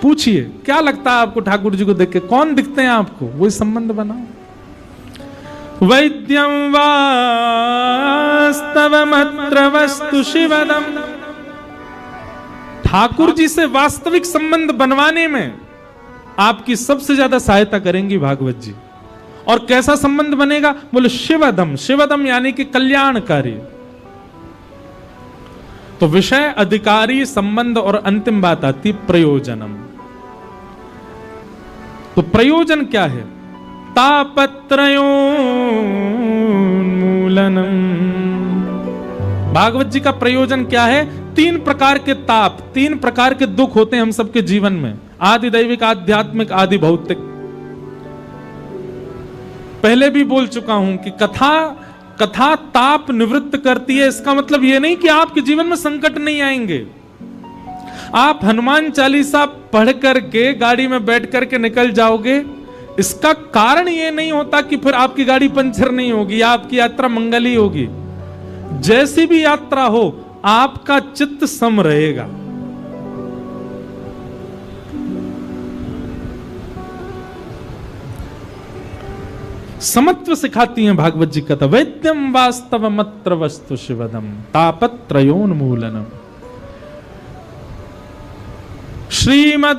पूछिए क्या लगता है आपको ठाकुर जी को देख के, कौन दिखते हैं आपको, वही संबंध बनाओ। वैद्यं वास्तवमत्र वस्तु शिवदम, ठाकुर जी से वास्तविक संबंध बनवाने में आपकी सबसे ज्यादा सहायता करेंगी भागवत जी। और कैसा संबंध बनेगा, बोले शिवदम, शिवदम यानी कि कल्याणकारी। तो विषय, अधिकारी, संबंध और अंतिम बात आती प्रयोजनम। तो प्रयोजन क्या है, तापत्रयोन्मूलनम। भागवत जी का प्रयोजन क्या है, 3 प्रकार के ताप, 3 प्रकार के दुख होते हैं हम सबके जीवन में, आदि दैविक, आध्यात्मिक, आदि भौतिक। पहले भी बोल चुका हूं कि कथा ताप निवृत्त करती है। इसका मतलब यह नहीं कि आपके जीवन में संकट नहीं आएंगे। आप हनुमान चालीसा पढ़ करके गाड़ी में बैठ करके निकल जाओगे, इसका कारण यह नहीं होता कि फिर आपकी गाड़ी पंचर नहीं होगी या आपकी यात्रा मंगली होगी। जैसी भी यात्रा हो, आपका चित्त सम रहेगा। समत्व सिखाती हैं भागवत जी कथा। वैद्यम वास्तवमत्र वस्तु शिवदम तापत्रयोन्मूलनम। श्रीमद्भागवते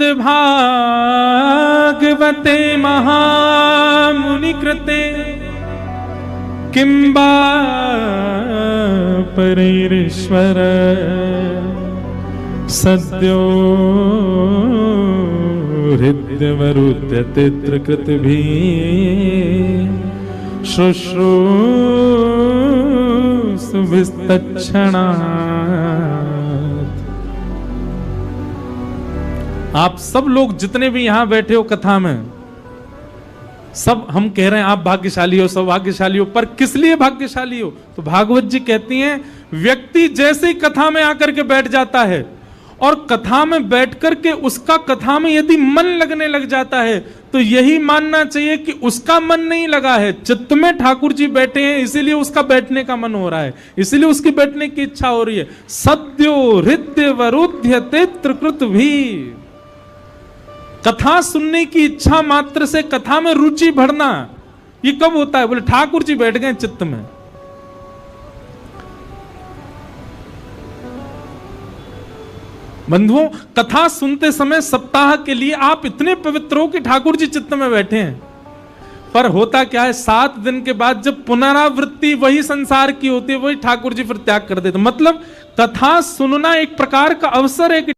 महामुनि कृते किंबा परैरीश्वर सद्यो हृदयमरुद्यते कृतभिः शुश्रूषुभिस्तत्क्षणात्। आप सब लोग जितने भी यहां बैठे हो कथा में, सब हम कह रहे हैं आप भाग्यशाली हो, सब भाग्यशाली हो, पर किस लिए भाग्यशाली हो? तो भागवत जी कहती हैं व्यक्ति जैसे ही कथा में आकर के बैठ जाता है और कथा में बैठ करके उसका कथा में यदि मन लगने लग जाता है, तो यही मानना चाहिए कि उसका मन नहीं लगा है, चित्त में ठाकुर जी बैठे हैं, इसीलिए उसका बैठने का मन हो रहा है, इसीलिए उसकी बैठने की इच्छा हो रही है। सद्यो हृदयवरुध्यते त्रिकृतभिः। कथा सुनने की इच्छा मात्र से कथा में रुचि बढ़ना, ये कब होता है? बोले ठाकुर जी बैठ गए चित्त में। बंधुओं, कथा सुनते समय सप्ताह के लिए आप इतने पवित्र हो कि ठाकुर जी चित्त में बैठे हैं, पर होता क्या है, 7 दिन के बाद जब पुनरावृत्ति वही संसार की होती है, वही ठाकुर जी फिर त्याग कर देते। मतलब कथा सुनना एक प्रकार का अवसर है कि